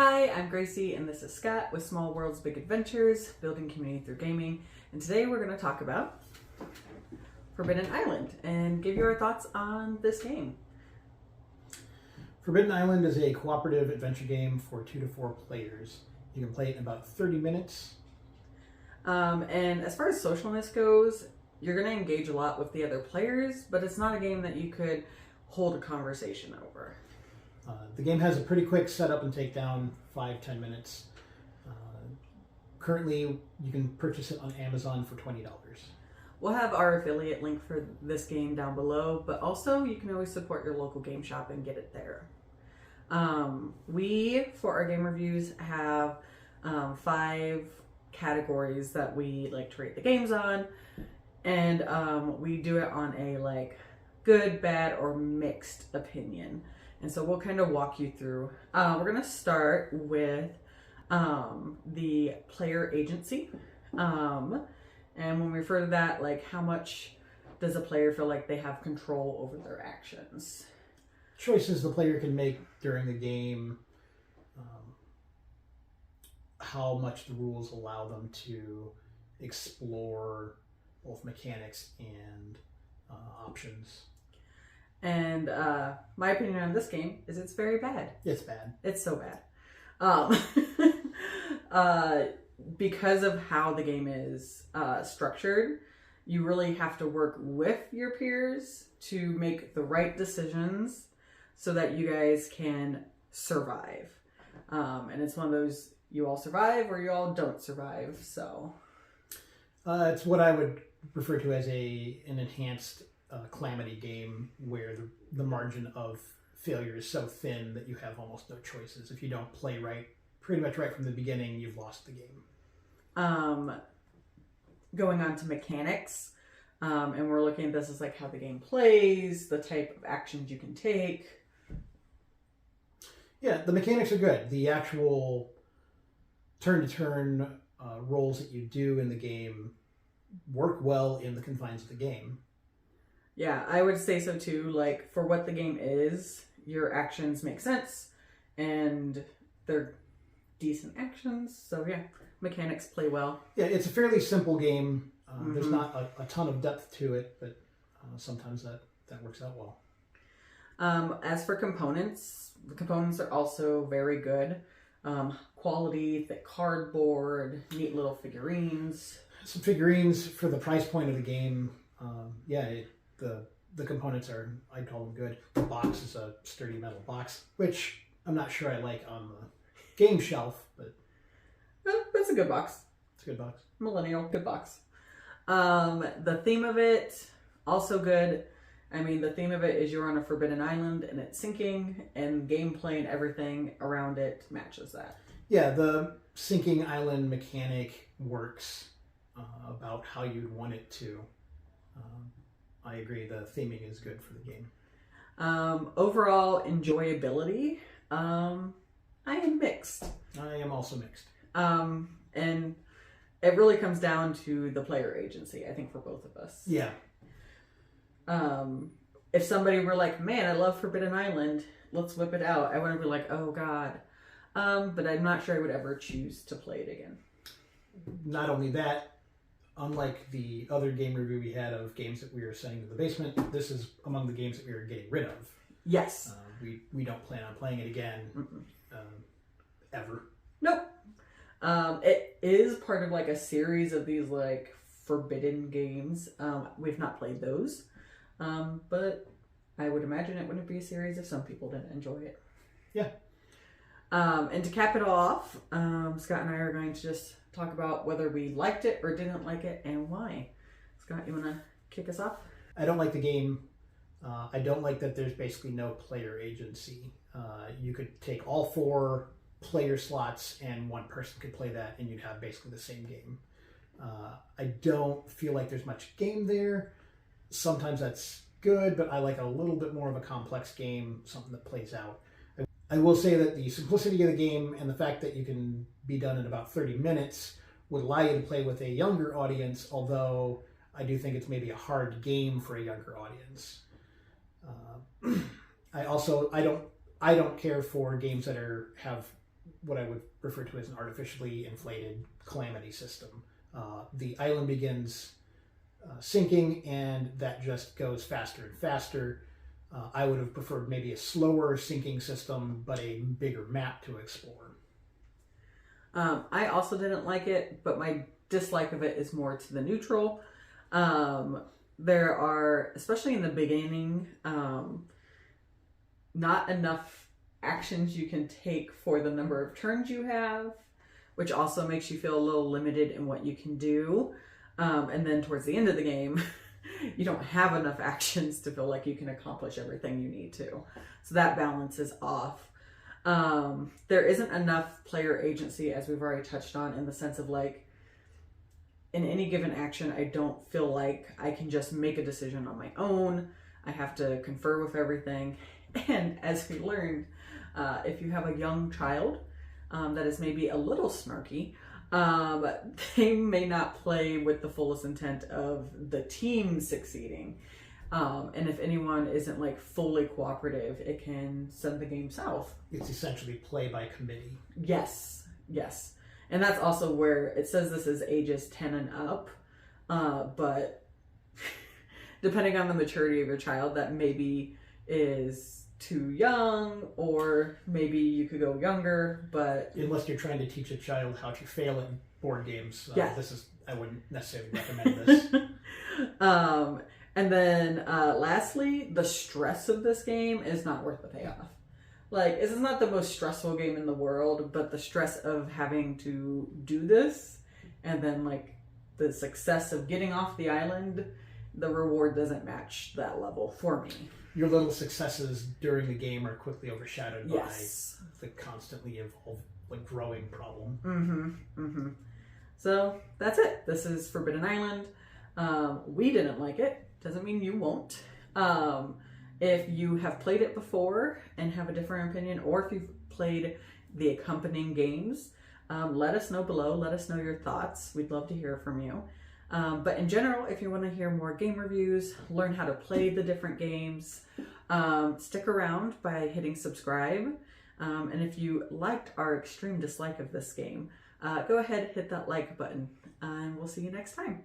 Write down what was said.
Hi, I'm Gracie, and this is Scott with Small Worlds, Big Adventures, Building Community Through Gaming. And today we're going to talk about Forbidden Island and give you our thoughts on this game. Forbidden Island is a cooperative adventure game for 2 to 4 players. You can play it in about 30 minutes. And as far as socialness goes, you're going to engage a lot with the other players, but it's not a game that you could hold a conversation over. The game has a pretty quick setup and takedown, 5-10 minutes. Currently, you can purchase it on Amazon for $20. We'll have our affiliate link for this game down below, but also you can always support your local game shop and get it there. We, for our game reviews, have 5 categories that we like to rate the games on, and we do it on a good, bad, or mixed opinion. And so we'll kind of walk you through. We're going to start with the player agency. And when we refer to that, how much does a player feel like they have control over their actions? Choices the player can make during the game, how much the rules allow them to explore both mechanics and options. And my opinion on this game is it's very bad. It's bad. It's so bad. Because of how the game is structured, you really have to work with your peers to make the right decisions so that you guys can survive. And it's one of those, you all survive or you all don't survive. So it's what I would refer to as an enhanced calamity game, where the margin of failure is so thin that you have almost no choices. If you don't play right, pretty much right from the beginning, you've lost the game. Going on to mechanics, and we're looking at this as how the game plays, the type of actions you can take. Yeah, the mechanics are good. The actual turn-to-turn roles that you do in the game work well in the confines of the game. Yeah, I would say so too. For what the game is, your actions make sense, and they're decent actions. So yeah, mechanics play well. Yeah, it's a fairly simple game. There's not a ton of depth to it, but sometimes that works out well. As for components, the components are also very good. Quality, thick cardboard, neat little figurines. Some figurines for the price point of the game. The components are, I'd call them good. The box is a sturdy metal box, which I'm not sure I like on the game shelf, but it's a good box. It's a good box. Millennial, good box. The theme of it, also good. I mean, the theme of it is you're on a forbidden island and it's sinking, and gameplay and everything around it matches that. Yeah, the sinking island mechanic works about how you'd want it to. I agree, the theming is good for the game. Overall enjoyability, I am mixed. I am also mixed. And it really comes down to the player agency, I think, for both of us. Yeah. If somebody were like, man, I love Forbidden Island, let's whip it out, I wouldn't be like, oh god. But I'm not sure I would ever choose to play it again. Not only that, unlike the other game review we had of games that we were sending to the basement, this is among the games that we were getting rid of. Yes. We don't plan on playing it again, ever. Nope. It is part of a series of these forbidden games. We've not played those, but I would imagine it wouldn't be a series if some people didn't enjoy it. Yeah. And to cap it off, Scott and I are going to just talk about whether we liked it or didn't like it and why. Scott, you want to kick us off? I don't like the game. I don't like that there's basically no player agency. You could take all 4 player slots and one person could play that and you'd have basically the same game. I don't feel like there's much game there. Sometimes that's good, but I like a little bit more of a complex game, something that plays out. I will say that the simplicity of the game and the fact that you can be done in about 30 minutes would allow you to play with a younger audience, although I do think it's maybe a hard game for a younger audience. I don't care for games that have what I would refer to as an artificially inflated calamity system. The island begins sinking, and that just goes faster and faster. I would have preferred maybe a slower sinking system, but a bigger map to explore. I also didn't like it, but my dislike of it is more to the neutral. There are, especially in the beginning, not enough actions you can take for the number of turns you have, which also makes you feel a little limited in what you can do. And then towards the end of the game, you don't have enough actions to feel like you can accomplish everything you need to. So that balance is off. There isn't enough player agency, as we've already touched on, in the sense of like, in any given action, I don't feel like I can just make a decision on my own. I have to confer with everything. And as we learned, if you have a young child that is maybe a little snarky, they may not play with the fullest intent of the team succeeding. And if anyone isn't like fully cooperative, it can send the game south. It's essentially play by committee. Yes. And that's also where it says this is ages 10 and up. But depending on the maturity of your child, that maybe is too young, or maybe you could go younger, but... Unless you're trying to teach a child how to fail at board games, I wouldn't necessarily recommend this. And then lastly, the stress of this game is not worth the payoff. Like, this is not the most stressful game in the world, but the stress of having to do this, and then like the success of getting off the island, the reward doesn't match that level for me. Your little successes during the game are quickly overshadowed by the constantly growing problem. So that's it. This is Forbidden Island. We didn't like it. Doesn't mean you won't. If you have played it before and have a different opinion, or if you've played the accompanying games, let us know below. Let us know your thoughts. We'd love to hear from you. But in general, if you want to hear more game reviews, learn how to play the different games, stick around by hitting subscribe. And if you liked our extreme dislike of this game, go ahead, hit that like button, and we'll see you next time.